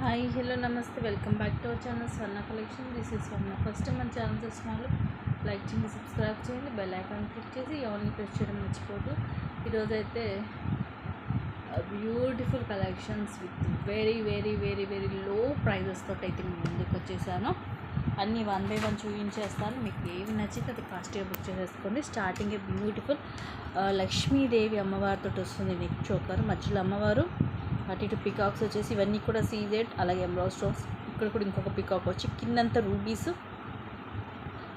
Hi hello నమస్తే welcome back to our channel Swarna collection. This is Swarna. First మన channel చూసిన వాళ్ళు like చేయండి, సబ్స్క్రైబ్ చేయండి, బెల్ ఐకాన్ క్లిక్ చేసి ఎవరిని ప్రెస్ చేయడం మర్చిపోదు. ఈరోజైతే beautiful collections with very very very very low prices తోటి అయితే మీ ముందుకు వచ్చేసాను. అన్నీ 1 by 1 చూపించేస్తాను. మీకు ఏవి నచ్చితే అది ఫాస్ట్గా బుక్ చేసేసుకోండి. స్టార్టింగే బ్యూటిఫుల్ లక్ష్మీదేవి అమ్మవారితో వస్తుంది. నెక్ చోకర్ మధ్యలో అమ్మవారు, అటు ఇటు పికాక్స్ వచ్చేసి ఇవన్నీ కూడా సీజెడ్, అలాగే ఎంబ్రాయిడరీ స్టోన్స్. ఇక్కడ కూడా ఇంకొక పికాక్ వచ్చి కిందంతా రూబీస్,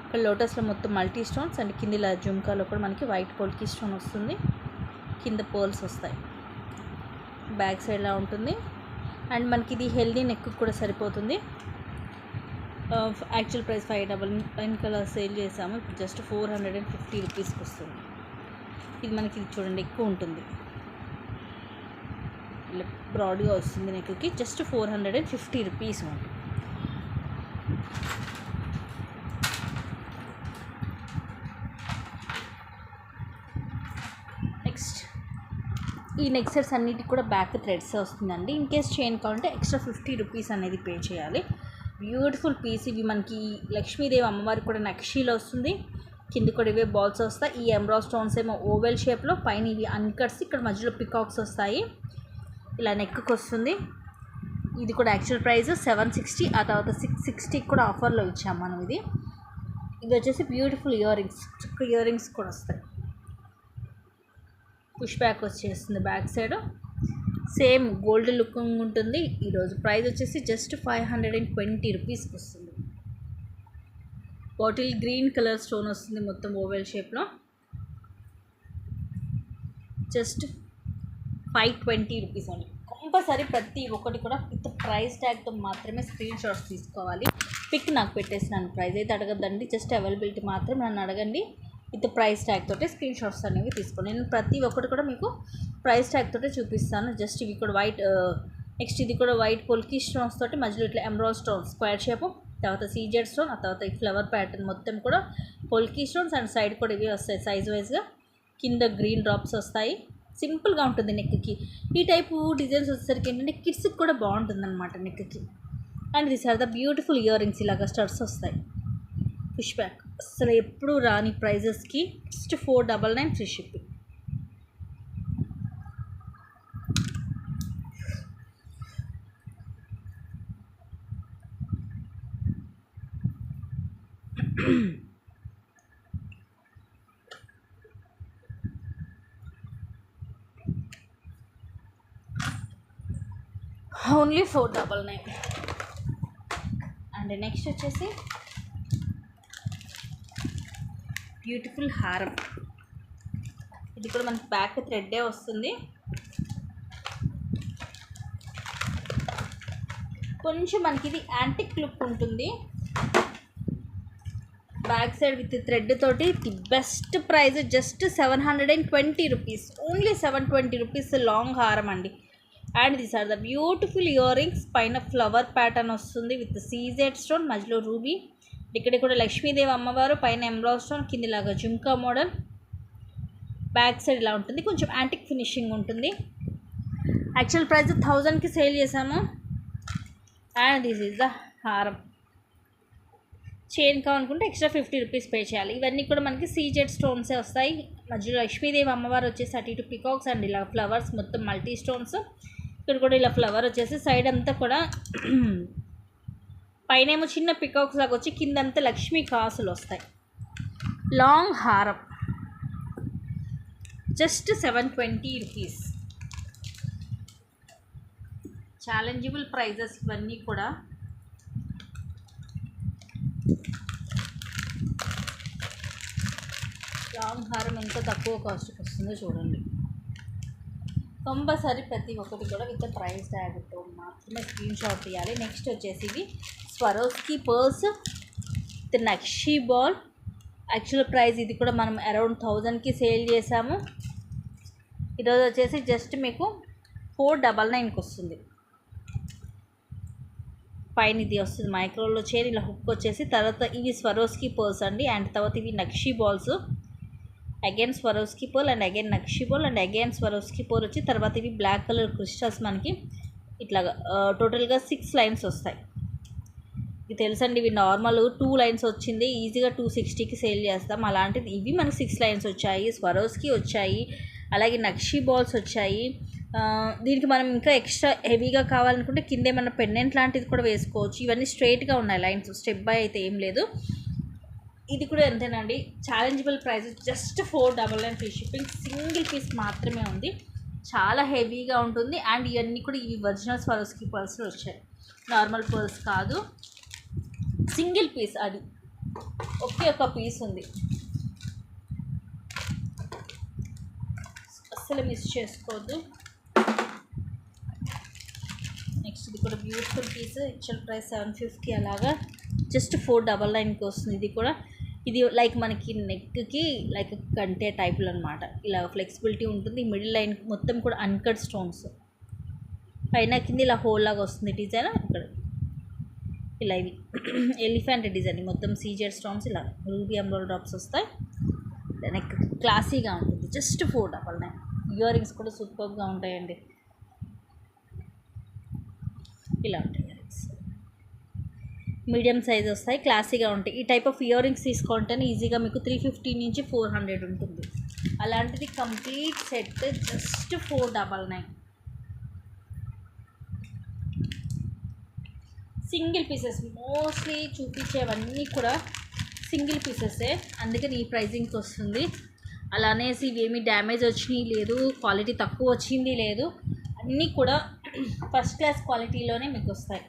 ఇక్కడ లోటస్లో మొత్తం మల్టీ స్టోన్స్ అండ్ కింద జుమ్కాలో కూడా మనకి వైట్ పోల్కి స్టోన్ వస్తుంది, కింద పర్ల్స్ వస్తాయి. బ్యాక్ సైడ్లా ఉంటుంది అండ్ మనకి ఇది హెల్దీ నెక్ కూడా సరిపోతుంది. యాక్చువల్ ప్రైస్ 599 కలర్ సేల్ చేసాము. ఇప్పుడు జస్ట్ 450 రూపీస్కి వస్తుంది. ఇది మనకి ఇది చూడండి ఎక్కువ ఉంటుంది, బ్రాడ్గా వస్తుంది నెక్కి. జస్ట్ 450 రూపీస్ ఉంటుంది. నెక్స్ట్ ఈ నెక్ సెట్స్ అన్నిటికి కూడా బ్యాక్ థ్రెడ్స్ వస్తుందండి. ఇన్ కేస్ చైన్ కావాలంటే ఎక్స్ట్రా 50 రూపీస్ అనేది పే చేయాలి. Beautiful piece. ఇవి మనకి లక్ష్మీదేవి అమ్మవారికి కూడా నక్షీలో వస్తుంది, కింద కూడా ఇవే బాల్స్ వస్తాయి. ఈ ఎంబ్రాయిడరీ స్టోన్స్ ఏమో ఓవెల్ షేప్లో, పైన ఇవి అన్కట్స్, ఇక్కడ మధ్యలో పికాక్స్ వస్తాయి. ఇలా నెక్కి వస్తుంది. ఇది కూడా యాక్చువల్ ప్రైస్ 760, ఆ తర్వాత 660 కూడా ఆఫర్లో ఇచ్చాము మనం. ఇది వచ్చేసి beautiful ear rings, ear rings కూడా వస్తాయి. పుష్ బ్యాక్ వచ్చేస్తుంది back side, same gold looking ఉంటుంది. ఈరోజు ప్రైస్ వచ్చేసి జస్ట్ 520 రూపీస్కి వస్తుంది. బాటిల్ గ్రీన్ కలర్ స్టోన్ వస్తుంది మొత్తం ఓవెల్ షేప్లో. జస్ట్ 520 రూపీస్ అండి. కంపల్సరీ ప్రతి ఒక్కటి కూడా విత్ ప్రైస్ ట్యాగ్తో మాత్రమే స్క్రీన్ షాట్స్ తీసుకోవాలి. పిక్ నాకు పెట్టేసినాను, ప్రైస్ అయితే అడగద్దండి, జస్ట్ అవైలబిలిటీ మాత్రం నన్ను అడగండి. విత్ ప్రైస్ ట్యాగ్ తోటే స్క్రీన్ షాట్స్ అనేవి తీసుకోండి. నేను ప్రతి ఒక్కటి కూడా మీకు ప్రైస్ ట్యాగ్ తోటే చూపిస్తాను. జస్ట్ ఇవి కూడా వైట్, నెక్స్ట్ ఇది కూడా వైట్ పోల్కి స్టోన్స్ తోటి మధ్యలో ఇట్లా ఎంబ్రాయిడరీ స్టోన్స్ స్క్వేర్ షేప్, తర్వాత సీజెడ్ స్టోన్, ఆ తర్వాత ఈ ఫ్లవర్ ప్యాటర్న్ మొత్తం కూడా పోల్కి స్టోన్స్ అండ్ సైడ్ కూడా ఇవి వస్తాయి సైజ్ వైజ్గా. కింద గ్రీన్ డ్రాప్స్ వస్తాయి. సింపుల్గా ఉంటుంది నెక్కి. ఈ టైపు డిజైన్స్ వచ్చేసరికి ఏంటంటే కిడ్స్కి కూడా బాగుంటుంది అనమాట నెక్కి. And this are the beautiful earrings, ఇలాగా స్టడ్స్ వస్తాయి. పుష్ బ్యాక్ అసలు ఎప్పుడు రాని ప్రైజెస్కి just 499 free shipping. Only 499. And next వచ్చేసి బ్యూటిఫుల్ హారం. ఇది కూడా మనకి బ్యాక్ థ్రెడ్డే వస్తుంది. కొంచెం మనకి ఇది యాంటిక్ లుక్ ఉంటుంది. బ్యాక్ సైడ్ విత్ థ్రెడ్ తోటి the best price just 720 rupees. Only 720 rupees long హారం అండి. And these are the beautiful earrings. పైన ఫ్లవర్ ప్యాటర్న్ వస్తుంది విత్ సీజెడ్ స్టోన్, మధ్యలో రూబీ. ఇక్కడ కూడా లక్ష్మీదేవి అమ్మవారు, పైన ఎంబ్రాయిడరీ స్టోన్, కిందిలాగా జుమ్కా మోడల్. బ్యాక్ సైడ్ ఇలా ఉంటుంది, కొంచెం యాంటిక్ ఫినిషింగ్ ఉంటుంది. యాక్చువల్ ప్రైస్ 1000కి సేల్ చేసాము. అండ్ దిస్ ఈజ్ ద హారం. చైన్ కావాలనుకుంటే ఎక్స్ట్రా 50 రూపీస్ పే చేయాలి. ఇవన్నీ కూడా మనకి సీజెడ్ స్టోన్సే వస్తాయి. మధ్యలో లక్ష్మీదేవి అమ్మవారు వచ్చేసి అటు ఇటు పికాక్స్ అండ్ ఇలా ఫ్లవర్స్ మొత్తం మల్టీ స్టోన్స్. ఇక్కడ కూడా ఇలా ఫ్లవర్ వచ్చేసి సైడ్ అంతా కూడా పైన ఏమో చిన్న పికాక్స్ లాగా వచ్చి కిందంతా లక్ష్మీ కాసులు వస్తాయి. లాంగ్ హారం జస్ట్ 720 రూపీస్. ఛాలెంజబుల్ ప్రైజెస్ ఇవన్నీ కూడా. లాంగ్ హారం ఎంత తక్కువ కాస్ట్కి వస్తుందో చూడండి. కంపల్సరీ ప్రతి ఒక్కటి కూడా విత్ ప్రైస్ ట్యాగ్తో మాత్రమే స్క్రీన్ షాట్ తీయాలి. నెక్స్ట్ వచ్చేసి ఇవి Swarovski purse with nakshi ball. Actual price ఇది కూడా మనం అరౌండ్ 1000కి సేల్ చేసాము. ఈరోజు వచ్చేసి జస్ట్ మీకు 499కి వస్తుంది. పైన ఇది వస్తుంది మైక్రోలో చైన్, ఇలా హుక్ వచ్చేసి. తర్వాత ఇవి స్వరోస్కి పర్స్ అండి. అండ్ తర్వాత ఇవి nakshi balls. Again Swarovski pearl and again nakshi ball and again Swarovski pearl వచ్చి తర్వాత ఇవి బ్లాక్ కలర్ క్రిస్టల్స్ మనకి ఇట్లాగా టోటల్గా 6 లైన్స్ వస్తాయి. ఇది తెలుసండి, ఇవి నార్మల్ 2 లైన్స్ వచ్చింది ఈజీగా 260కి సేల్ చేస్తాం. అలాంటిది ఇవి మనకి 6 లైన్స్ వచ్చాయి. స్వరోస్కి వచ్చాయి, అలాగే నక్షీ బాల్స్ వచ్చాయి. దీనికి మనం ఇంకా ఎక్స్ట్రా హెవీగా కావాలనుకుంటే కింద ఏమన్నా పెండెంట్ లాంటిది కూడా వేసుకోవచ్చు. ఇవన్నీ స్ట్రైట్గా ఉన్నాయి లైన్స్, స్టెప్ బై అయితే ఏం లేదు. ఇది కూడా ఎంతేనండి, challengeable price just 499 free shipping. Single piece మాత్రమే ఉంది, చాలా హెవీగా ఉంటుంది. అండ్ ఇవన్నీ కూడా ఇవి ఒరిజినల్ స్వరోస్కి పర్ల్స్ వచ్చాయి, నార్మల్ పర్ల్స్ కాదు. సింగిల్ పీస్, అది ఒకే ఒక పీస్ ఉంది, అస్సలు మిస్ చేసుకోవద్దు. నెక్స్ట్ ఇది కూడా బ్యూటిఫుల్ పీస్, యాక్చువల్ ప్రైస్ 750, అలాగా జస్ట్ 499కి వస్తుంది. ఇది లైక్ మనకి నెక్కి లైక్ కంటే టైప్లో అనమాట. ఇలా ఫ్లెక్సిబిలిటీ ఉంటుంది. మిడిల్ లైన్ మొత్తం కూడా అన్కట్ స్టోన్స్, పైన కింద ఇలా హోల్ లాగా వస్తుంది డిజైన్. ఇక్కడ ఇలా ఇవి ఎలిఫెంట్ డిజైన్, మొత్తం సీజెడ్ స్టోన్స్, ఇలా రూబీ ఎమరాల్డ్ డ్రాప్స్ వస్తాయి. నెక్ క్లాసీగా ఉంటుంది, జస్ట్ 499. ఇయర్ రింగ్స్ కూడా సూపర్గా ఉంటాయండి, ఇలా ఉంటాయి ఇయర్ రింగ్స్. మీడియం సైజ్ వస్తాయి, క్లాసీగా ఉంటాయి. ఈ టైప్ ఆఫ్ ఇయర్ రింగ్స్ తీసుకుంటేనే ఈజీగా మీకు 350 నుంచి 400 ఉంటుంది. అలాంటిది complete set just 499. Single pieces, mostly చూపించేవన్నీ కూడా సింగిల్ పీసెసే, అందుకని ఈ ప్రైజింగ్కి వస్తుంది. అలా అనేసి ఇవేమీ డ్యామేజ్ వచ్చినాయి లేదు, క్వాలిటీ తక్కువ వచ్చింది లేదు, అన్నీ కూడా ఫస్ట్ క్లాస్ క్వాలిటీలోనే మీకు వస్తాయి.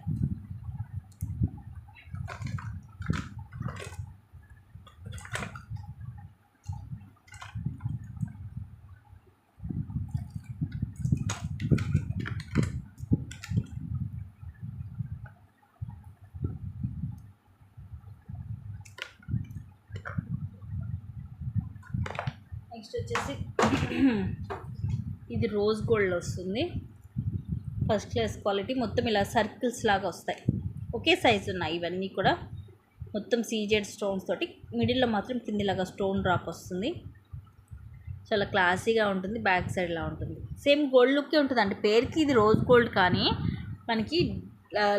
నెక్స్ట్ వచ్చేసి ఇది రోజ్ గోల్డ్ వస్తుంది, ఫస్ట్ క్లాస్ క్వాలిటీ. మొత్తం ఇలా సర్కిల్స్ లాగా వస్తాయి, ఒకే సైజు ఉన్నాయి ఇవన్నీ కూడా. మొత్తం సీజెడ్ స్టోన్స్ తోటి, మిడిల్లో మాత్రం కిందిలాగా స్టోన్ డ్రాప్ వస్తుంది. చాలా క్లాసీగా ఉంటుంది, బ్యాక్ సైడ్ లా ఉంటుంది. సేమ్ గోల్డ్ లుక్కే ఉంటుంది అంటే పేరుకి ఇది రోజ్ గోల్డ్, కానీ మనకి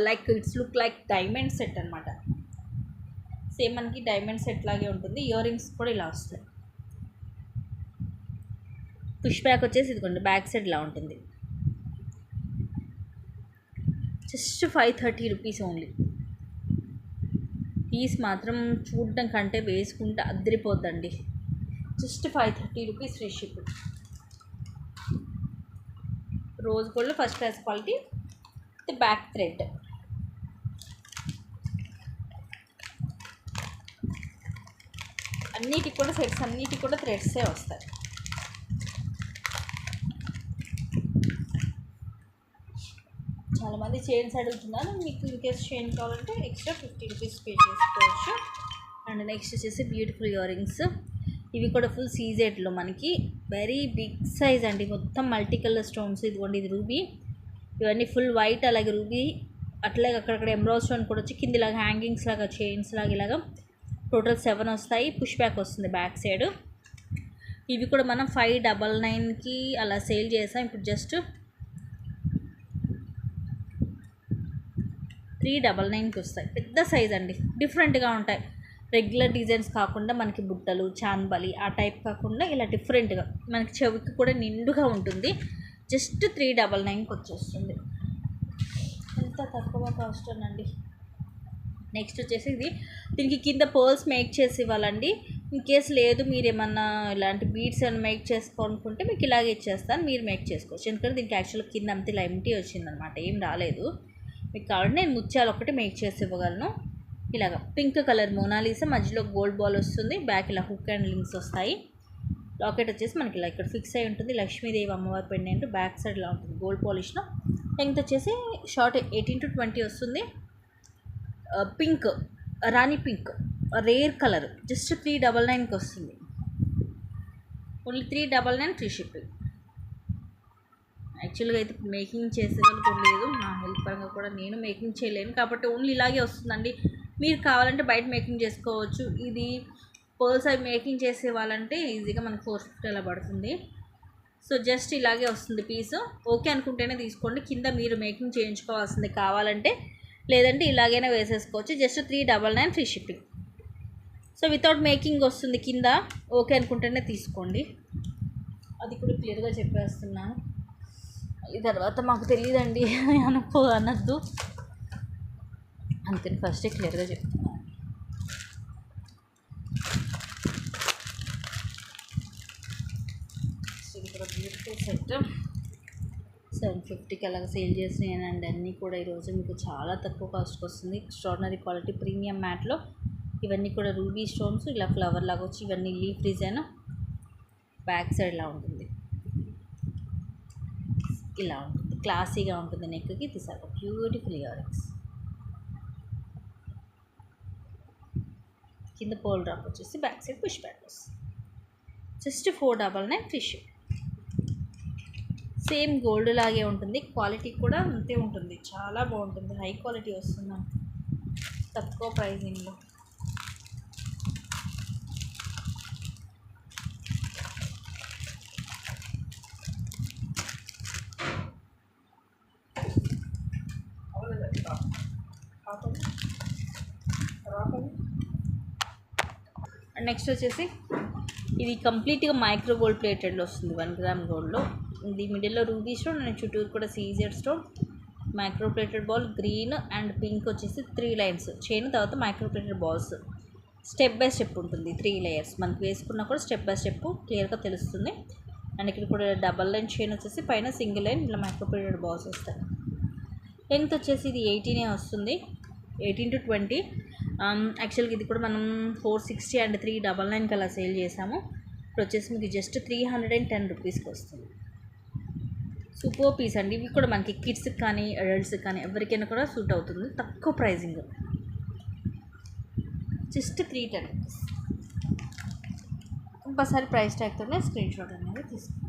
like it's look like diamond set అనమాట. సేమ్ మనకి డైమండ్ సెట్ లాగే ఉంటుంది. ఇయర్ రింగ్స్ కూడా ఇలా వస్తాయి. పుష్ బ్యాక్ వచ్చేసి ఇదిగోండి, బ్యాక్ సైడ్ ఇలా ఉంటుంది. Just 530 rupees only. పీస్ మాత్రం చూడడం కంటే వేసుకుంటే అద్దరిపోద్దండి. Just 530 rupees free ship. Rose gold first class quality with back thread. అన్నిటికి కూడా సెట్స్, అన్నిటికి కూడా థ్రెడ్సే వస్తాయి. చాలామంది చైన్స్ అడుగుతున్నారు, మీకు ఇన్కేస్ చైన్ కావాలంటే ఎక్స్ట్రా 50 రూపీస్ పే చేసుకోవచ్చు. అండ్ నెక్స్ట్ వచ్చేసి బ్యూటిఫుల్ ఇయర్ రింగ్స్, ఇవి కూడా ఫుల్ సీజెడ్లో మనకి వెరీ బిగ్ సైజ్ అండి. మొత్తం మల్టీ కలర్ స్టోన్స్, ఇదిగోండి ఇది రూబీ, ఇవన్నీ ఫుల్ వైట్, అలాగే రూబీ, అట్లాగే అక్కడక్కడ ఎమరాల్డ్ స్టోన్ కూడా వచ్చి కింద ఇలాగ హ్యాంగింగ్స్ లాగా, చైన్స్ లాగా ఇలాగా టోటల్ 7 వస్తాయి. పుష్ బ్యాక్ వస్తుంది బ్యాక్ సైడ్. ఇవి కూడా మనం 599కి అలా సేల్ చేసాం, ఇప్పుడు జస్ట్ 399కి వస్తాయి. పెద్ద సైజ్ అండి, డిఫరెంట్గా ఉంటాయి. రెగ్యులర్ డిజైన్స్ కాకుండా మనకి బుట్టలు, చాన్బలి ఆ టైప్ కాకుండా ఇలా డిఫరెంట్గా మనకి చెవికి కూడా నిండుగా ఉంటుంది. జస్ట్ 399కి వచ్చేస్తుంది, ఎంత తక్కువ కాస్ట్ అండి. నెక్స్ట్ వచ్చేసి దీనికి కింద పర్ల్స్ మేక్ చేసి ఇవ్వాలండి. ఇన్ కేస్ లేదు మీరు ఏమన్నా ఇలాంటి బీడ్స్ ఏమైనా మేక్ చేసుకోవాలనుకుంటే మీకు ఇలాగే ఇచ్చేస్తాను, మీరు మేక్ చేసుకోవచ్చు. ఎందుకంటే దీనికి యాక్చువల్గా కింద అంతా ఇలా ఎంటీ వచ్చిందనమాట, ఏం రాలేదు. మీకు కావాలంటే నేను ముత్యాలు ఒకటి మేక్ చేసి ఇవ్వగలను. ఇలాగ పింక్ కలర్ మోనాలిసా, మధ్యలో గోల్డ్ బాల్ వస్తుంది, బ్యాక్ ఇలా హుక్ అండ్ లింక్స్ వస్తాయి. లాకెట్ వచ్చేసి మనకి ఇలా ఇక్కడ ఫిక్స్ అయి ఉంటుంది. లక్ష్మీదేవి అమ్మవారి పెండెంట్ బ్యాక్ సైడ్ ఇలా ఉంటుంది గోల్డ్ పాలిష్లో. లెంగ్త్ వచ్చేసి షార్ట్ 18 to 20 వస్తుంది. పింక్, రాణి పింక్, రేర్ కలర్, జస్ట్ 399కి వస్తుంది. Only 399 free shipping. యాక్చువల్గా అయితే మేకింగ్ చేసేదనుకోలేదు, నా హెల్త్ పరంగా కూడా నేను మేకింగ్ చేయలేను కాబట్టి ఓన్లీ ఇలాగే వస్తుందండి. మీరు కావాలంటే బయట మేకింగ్ చేసుకోవచ్చు. ఇది పర్ల్స్ అవి మేకింగ్ చేసే వాళ్ళంటే ఈజీగా మనకు 450 అలా పడుతుంది. సో జస్ట్ ఇలాగే వస్తుంది పీస్. ఓకే అనుకుంటేనే తీసుకోండి. కింద మీరు మేకింగ్ చేయించుకోవాల్సింది కావాలంటే, లేదంటే ఇలాగైనా వేసేసుకోవచ్చు. Just 399 free shipping. So without making వస్తుంది కింద. ఓకే అనుకుంటేనే తీసుకోండి. అది కూడా క్లియర్గా చెప్పేస్తున్నాను. ఈ తర్వాత మాకు తెలియదండి అనొద్దు, అందుకని ఫస్టే క్లియర్గా చెప్తున్నాను. ఇది కూడా బ్యూటిఫుల్ సెట్ 750కి అలాగ సేల్ చేసినాయండి. అన్నీ కూడా ఈరోజు మీకు చాలా తక్కువ కాస్ట్కి వస్తుంది. ఎక్స్ట్రాడినరీ క్వాలిటీ ప్రీమియం మ్యాట్లో ఇవన్నీ కూడా రూబీ స్టోన్స్ ఇలా ఫ్లవర్ లాగా వచ్చి, ఇవన్నీ లీఫ్ డిజైన్. బ్యాక్ సైడ్ ఇలా ఉంటుంది, ఇలా ఉంటుంది, క్లాసీగా ఉంటుంది నెక్కి. తీసాక బ్యూటిఫుల్ ఇయర్ రింగ్స్. కింద పోల్ డ్రాప్ వచ్చేసి బ్యాక్ సైడ్ పుష్ బ్యాక్ వస్తుంది. Just 499 fish. సేమ్ గోల్డ్ లాగే ఉంటుంది, క్వాలిటీ కూడా అంతే ఉంటుంది. చాలా బాగుంటుంది, హై క్వాలిటీ వస్తుంది తక్కువ ప్రైజింగ్లో. నెక్స్ట్ వచ్చేసి ఇది కంప్లీట్గా మైక్రో గోల్డ్ ప్లేటెడ్లో వస్తుంది. 1 గ్రామ్ గోల్డ్లో ఇది మిడిల్లో రూబీ స్టోన్ అండ్ చుట్టూరు కూడా CZ stone. Micro plated ball green and pink వచ్చేసి 3 లైన్స్ చైన్. తర్వాత micro plated balls step by step ఉంటుంది, 3 లేయర్స్. మనకి వేసుకున్నా కూడా స్టెప్ బై స్టెప్ క్లియర్గా తెలుస్తుంది. అండ్ ఇక్కడ కూడా డబల్ లైన్ చైన్ వచ్చేసి పైన సింగిల్ లైన్ ఇలా మైక్రో ప్లేటెడ్ బాల్స్ వస్తాయి. లెంగ్త్ వచ్చేసి ఇది 18 వస్తుంది, 18 to 20. యాక్చువల్గా ఇది కూడా మనం 460 అండ్ 399 అలా సేల్ చేసాము. ఇప్పుడు వచ్చేసి మీకు జస్ట్ 310 రూపీస్కి వస్తుంది. సూపర్ పీస్ అండి. ఇవి కూడా మనకి కిడ్స్కి కానీ అడల్ట్స్కి కానీ ఎవరికైనా కూడా సూట్ అవుతుంది. తక్కువ pricing, just 310 rupees. Compulsory price ట్యాగ్తోనే స్క్రీన్ షాట్ అనేది తీసుకోండి.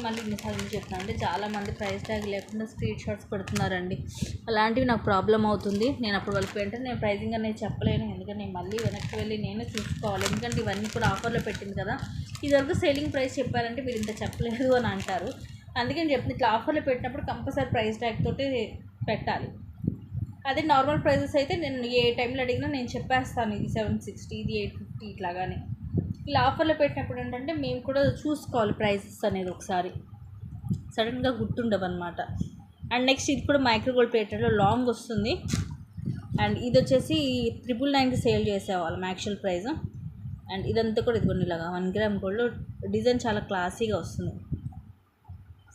మళ్ళీ ఇన్నిసార్లు చెప్తాను అంటే చాలామంది ప్రైస్ ట్యాగ్ లేకుండా స్క్రీన్ షాట్స్ పెడుతున్నారండి. అలాంటివి నాకు ప్రాబ్లం అవుతుంది. నేను అప్పుడు వాళ్ళకి వెంటనే నేను ప్రైజింగ్ అనేది చెప్పలేను, ఎందుకంటే నేను మళ్ళీ వెనక్కి వెళ్ళి నేను చూసుకోవాలి. ఎందుకంటే ఇవన్నీ కూడా ఆఫర్లో పెట్టింది కదా. ఇదివరకు సేలింగ్ ప్రైస్ చెప్పారంటే మీరు ఇంత చెప్పలేదు అని అంటారు. అందుకని చెప్తుంది, ఇట్లా ఆఫర్లో పెట్టినప్పుడు కంపల్సరీ ప్రైస్ ట్యాగ్ తోటి పెట్టాలి. అదే నార్మల్ ప్రైజెస్ అయితే నేను ఏ టైంలో అడిగినా నేను చెప్పేస్తాను, ఇది 760, ఇది 850 ఇట్లాగానే. ఇలా ఆఫర్లో పెట్టినప్పుడు ఏంటంటే మేము కూడా చూసుకోవాలి ప్రైసెస్ అనేది, ఒకసారి సడన్గా గుర్తుండవు అనమాట. అండ్ నెక్స్ట్ ఇది కూడా మైక్రో గోల్డ్ ప్లేటెడ్లో లాంగ్ వస్తుంది. అండ్ ఇది వచ్చేసి 999కి సేల్ చేసేవాళ్ళం యాక్చువల్ ప్రైస్. అండ్ ఇదంతా కూడా ఇదిగోండి ఇలాగా 1 గ్రామ్ గోల్డ్లో డిజైన్ చాలా క్లాసీగా వస్తుంది.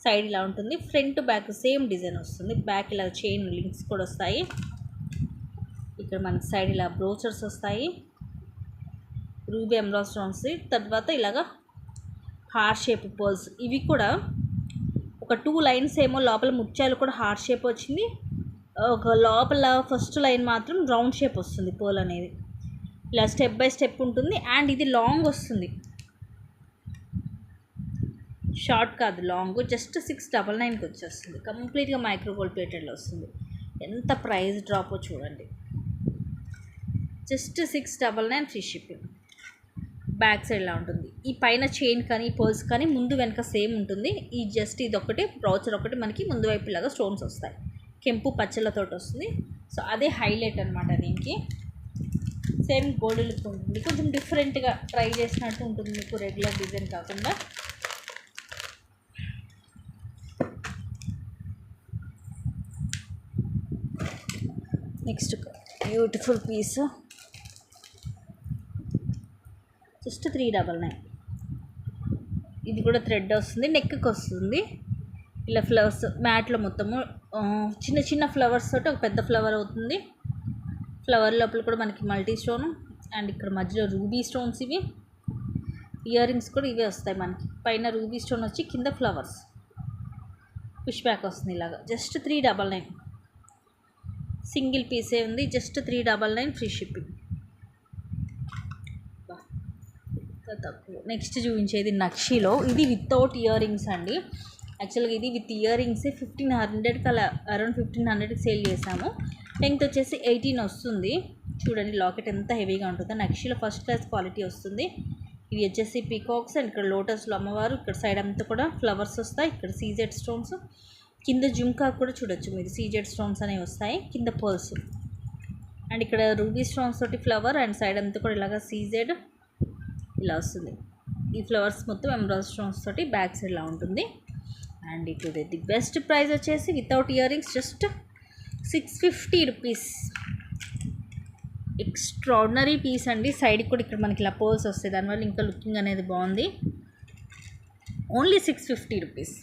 సైడ్ ఇలా ఉంటుంది, ఫ్రంట్ బ్యాక్ సేమ్ డిజైన్ వస్తుంది. బ్యాక్ ఇలా చైన్ లింక్స్ కూడా వస్తాయి. ఇక్కడ మనకి సైడ్ ఇలా బ్రోచర్స్ వస్తాయి, రూబీ ఎమరాల్డ్ స్టోన్స్. తర్వాత ఇలాగా హార్ట్ షేప్ పర్ల్స్. ఇవి కూడా ఒక 2 లైన్స్ ఏమో లోపల ముత్యాలు కూడా హార్ట్ షేప్ వచ్చింది. ఒక లోపల ఫస్ట్ లైన్ మాత్రం రౌండ్ షేప్ వస్తుంది పర్ల్ అనేది. ఇలా స్టెప్ బై స్టెప్ ఉంటుంది. అండ్ ఇది లాంగ్ వస్తుంది, షార్ట్ కాదు లాంగ్. జస్ట్ 699కి వచ్చేస్తుంది. కంప్లీట్గా మైక్రో గోల్డ్ ప్లేటెడ్లో వస్తుంది. ఎంత ప్రైస్ డ్రాపో చూడండి, just 699 free shipping. Back side ఇలా ఉంటుంది. ఈ పైన చైన్ కానీ పర్ల్స్ కానీ ముందు వెనక సేమ్ ఉంటుంది. ఈ జస్ట్ ఇది ఒకటి బ్రౌచర్ ఒకటి మనకి ముందు వైపు ఇలాగా స్టోన్స్ వస్తాయి, కెంపు పచ్చలతో వస్తుంది. సో అదే హైలైట్ అనమాట. దీనికి సేమ్ గోల్డ్ లుక్ ఉంటుంది, కొంచెం డిఫరెంట్గా ట్రై చేసినట్టు ఉంటుంది మీకు, రెగ్యులర్ డిజైన్ కాకుండా. Next beautiful piece, just 399. ఇది కూడా థ్రెడ్ వస్తుంది, నెక్కి వస్తుంది. ఇలా ఫ్లవర్స్ మ్యాట్లో మొత్తము చిన్న చిన్న ఫ్లవర్స్ తోటి ఒక పెద్ద ఫ్లవర్ అవుతుంది. ఫ్లవర్ లోపల కూడా మనకి మల్టీ స్టోన్. అండ్ ఇక్కడ మధ్యలో రూబీ స్టోన్స్. ఇవి ఇయర్ రింగ్స్ కూడా ఇవే వస్తాయి మనకి. పైన రూబీ స్టోన్ వచ్చి కింద ఫ్లవర్స్, పుష్ బ్యాక్ వస్తుంది ఇలాగా. జస్ట్ 399. సింగిల్ పీసే ఉంది, జస్ట్ 399 ఫ్రీ షిప్పింగ్. తక్కువ. నెక్స్ట్ చూపించేది నక్షిలో. ఇది వితౌట్ ఇయర్ రింగ్స్ అండి. యాక్చువల్గా ఇది విత్ ఇయర్ రింగ్స్ 1500కి అలా, అరౌండ్ 1500కి సేల్ చేసాము. లెంగ్త్ వచ్చేసి 18 వస్తుంది. చూడండి లాకెట్ ఎంత హెవీగా ఉంటుందో. నక్షిలో ఫస్ట్ క్లాస్ క్వాలిటీ వస్తుంది. ఇవి వచ్చేసి పీకాక్స్ అండ్ ఇక్కడ లోటస్లో అమ్మవారు, ఇక్కడ సైడ్ అంతా కూడా ఫ్లవర్స్ వస్తాయి. ఇక్కడ సీజెడ్ స్టోన్స్, కింద జుంకా కూడా చూడొచ్చు మీరు, సీజెడ్ స్టోన్స్ అనేవి వస్తాయి, కింద పర్ల్స్. అండ్ ఇక్కడ రూబీ స్టోన్స్ తోటి ఫ్లవర్ అండ్ సైడ్ అంతా కూడా ఇలాగా సీజెడ్ ఇలా వస్తుంది. ఈ ఫ్లవర్స్ మొత్తం ఎమరాల్డ్ స్టోన్స్ తోటి బ్యాక్ సైడ్ ఇలా ఉంటుంది. అండ్ ఇప్పుడు ది బెస్ట్ ప్రైస్ వచ్చేసి without earrings just 650 rupees. Extraordinary piece అండి. సైడ్కి కూడా ఇక్కడ మనకి ఇలా పర్ల్స్ వస్తాయి, దానివల్ల ఇంకా లుకింగ్ అనేది బాగుంది. Only 650 rupees,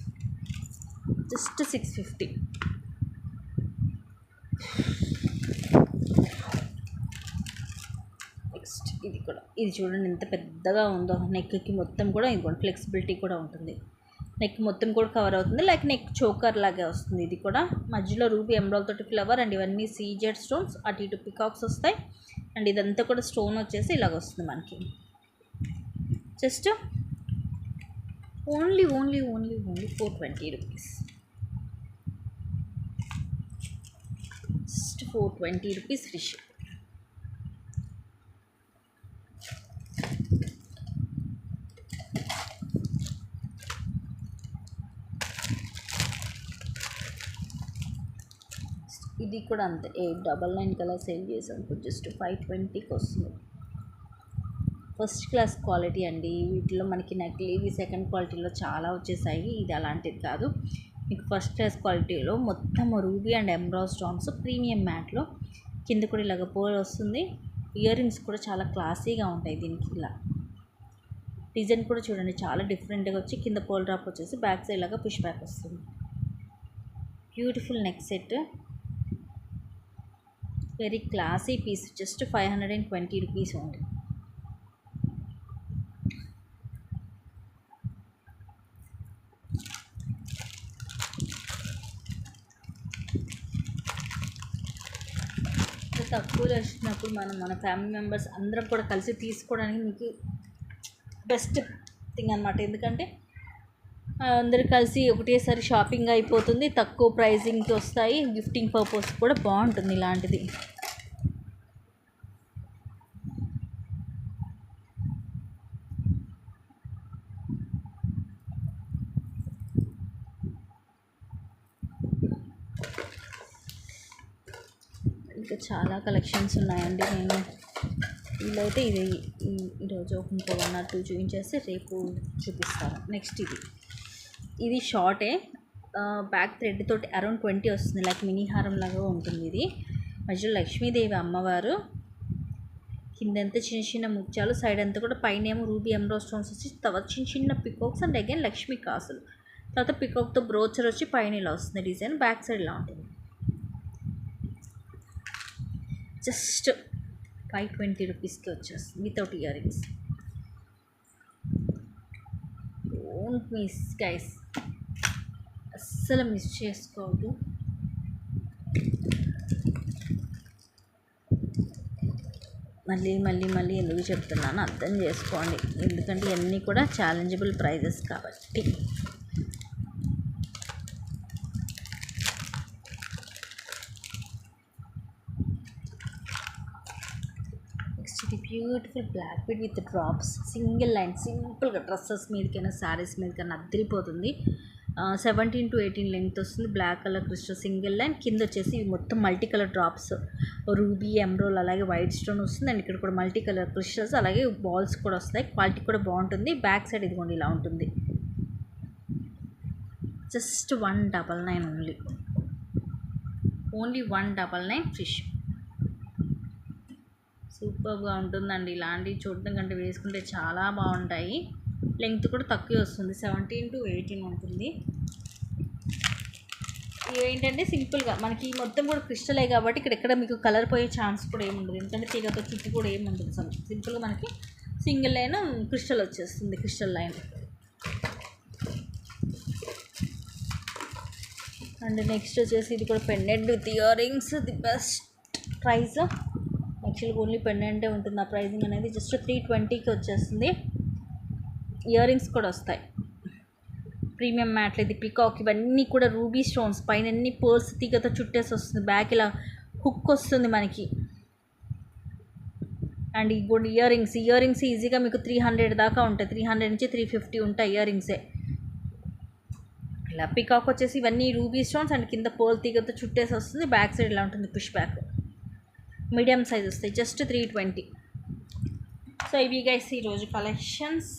just 650. నెక్స్ట్ ఇది కూడా, ఇది చూడండి ఎంత పెద్దగా ఉందో. నెక్కి మొత్తం కూడా ఇది ఫ్లెక్సిబిలిటీ కూడా ఉంటుంది, నెక్ మొత్తం కూడా కవర్ అవుతుంది, లైక్ నెక్ చోకర్ లాగే వస్తుంది. ఇది కూడా మధ్యలో రూబీ ఎమరాల్డ్ తోటి ఫ్లవర్ అండ్ ఇవన్నీ సీజెడ్ స్టోన్స్, అటు ఇటు పికాక్స్ వస్తాయి. అండ్ ఇదంతా కూడా స్టోన్ వచ్చేసి ఇలాగ వస్తుంది మనకి. Just only 420 rupees, just 420 rupees free ship. ఇది కూడా అంతే, 899 కల్లా సేల్ చేసాను, జస్ట్ 520కి వస్తుంది. ఫస్ట్ క్లాస్ క్వాలిటీ అండి. వీటిలో మనకి నకిలీ ఇవి సెకండ్ క్వాలిటీలో చాలా వచ్చేసాయి, ఇది అలాంటిది కాదు. మీకు ఫస్ట్ క్లాస్ క్వాలిటీలో మొత్తం ruby and emerald stones premium మ్యాట్లో, కింద కూడా ఇలాగ పోల్ వస్తుంది. ఇయర్ రింగ్స్ కూడా చాలా క్లాసీగా ఉంటాయి దీనికి. ఇలా డిజైన్ కూడా చూడండి చాలా డిఫరెంట్గా వచ్చి కింద పోల్ డ్రాప్ వచ్చేసి బ్యాక్ సైడ్ లాగా పుష్ బ్యాక్ వస్తుంది. Beautiful neck set, very classy piece, just 520 rupees only. తక్కువలో వచ్చినప్పుడు మన ఫ్యామిలీ మెంబర్స్ అందరం కూడా కలిసి తీసుకోవడానికి మీకు బెస్ట్ థింగ్ అనమాట. ఎందుకంటే అందరు కలిసి ఒకటేసారి షాపింగ్ అయిపోతుంది, తక్కువ ప్రైజింగ్కి వస్తాయి, గిఫ్టింగ్ పర్పస్ కూడా బాగుంటుంది ఇలాంటిది. ఇంకా చాలా కలెక్షన్స్ ఉన్నాయండి. నేను వీళ్ళైతే ఇది ఈరోజు ఇంకో 1 or 2 చూపించేసి రేపు చూపిస్తాను. నెక్స్ట్ ఇది షార్టే, బ్యాక్ థ్రెడ్ తోటి అరౌండ్ 20 వస్తుంది, లైక్ మినీ హారం లాగా ఉంటుంది. ఇది మధ్యలో లక్ష్మీదేవి అమ్మవారు, కిందంతా చిన్న చిన్న ముత్యాలు, సైడ్ అంతా కూడా పైన ఏమో రూబీ ఎమరాల్డ్ స్టోన్స్ వచ్చి తర్వాత చిన్న చిన్న పికాక్స్ అండ్ అగైన్ లక్ష్మీ కాసులు, తర్వాత పికాక్తో బ్రోచర్ వచ్చి పైన ఇలా వస్తుంది డిజైన్, బ్యాక్ సైడ్ ఇలా ఉంటుంది. జస్ట్ 520 రూపీస్కి వచ్చేస్తుంది without ear rings. Don't miss guys, అస్సలు మిస్ చేసుకోవద్దు. మళ్ళీ ఎందుకు చెప్తున్నాను అర్థం చేసుకోండి, ఎందుకంటే ఇవన్నీ కూడా ఛాలెంజబుల్ ప్రైజెస్ కాబట్టి. ఇది beautiful black bead with drops, single line, సింపుల్గా డ్రెస్సెస్ మీదకైనా శారీస్ మీదకైనా అద్దరిపోతుంది. 17 to 18 లెంగ్త్ వస్తుంది, black colour crystal single line, కింద వచ్చేసి ఇవి మొత్తం multi colour drops, ruby emerald అలాగే వైట్ స్టోన్ వస్తుంది. అండ్ ఇక్కడ కూడా మల్టీ కలర్ క్రిస్టల్స్ అలాగే బాల్స్ కూడా వస్తాయి, క్వాలిటీ కూడా బాగుంటుంది. బ్యాక్ సైడ్ ఇదిగోండి ఇలా ఉంటుంది. Just 199 only 199 fish. సూపర్గా ఉంటుందండి, ఇలాంటివి చూడటం కంటే వేసుకుంటే చాలా బాగుంటాయి. లెంగ్త్ కూడా తక్కువ వస్తుంది, 17 to 18 ఉంటుంది. ఇవేంటంటే సింపుల్గా మనకి మొత్తం కూడా క్రిస్టలే కాబట్టి ఇక్కడ మీకు కలర్ పోయే ఛాన్స్ కూడా ఏముండదు, ఎందుకంటే తీగతో చుట్టూ కూడా ఏముండదు. సింపుల్గా మనకి సింగిల్ లైన్ క్రిస్టల్ వచ్చేస్తుంది, క్రిస్టల్ లైన్. అండ్ నెక్స్ట్ వచ్చేసి ఇది కూడా pendant with ear rings, the best price. యాక్చువల్గా ఓన్లీ పెండెంటే ఉంటుంది, ఆ ప్రైజింగ్ అనేది జస్ట్ 320కి వచ్చేస్తుంది. ఇయర్ రింగ్స్ కూడా వస్తాయి, ప్రీమియం మ్యాట్లు. ఇది పికాక్, ఇవన్నీ కూడా రూబీ స్టోన్స్, పైన అన్ని పర్ల్స్ తీగతో చుట్టేసి వస్తుంది, బ్యాక్ ఇలా హుక్ వస్తుంది మనకి. అండ్ ఈ కూడా ఇయర్ రింగ్స్ ఈజీగా మీకు 300 దాకా ఉంటాయి, 300 నుంచి 350 ఉంటాయి ఇయర్ రింగ్సే. ఇలా పికాక్ వచ్చేసి ఇవన్నీ రూబీ స్టోన్స్ అండ్ కింద పోల్ తీగతో చుట్టేసి వస్తుంది. బ్యాక్ సైడ్ ఇలా ఉంటుంది పుష్ బ్యాక్. మీడియం సైజ్ వస్తాయి, జస్ట్ 320. సో ఇవి గైస్ ఈరోజు కలెక్షన్స్.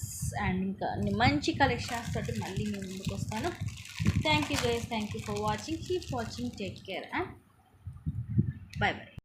అండ్ ఇంకా మంచి కలెక్షన్స్ తోటి మళ్ళీ మేము ముందుకు వస్తాను. Thank you guys, thank you for watching. Keep watching, take care and by by.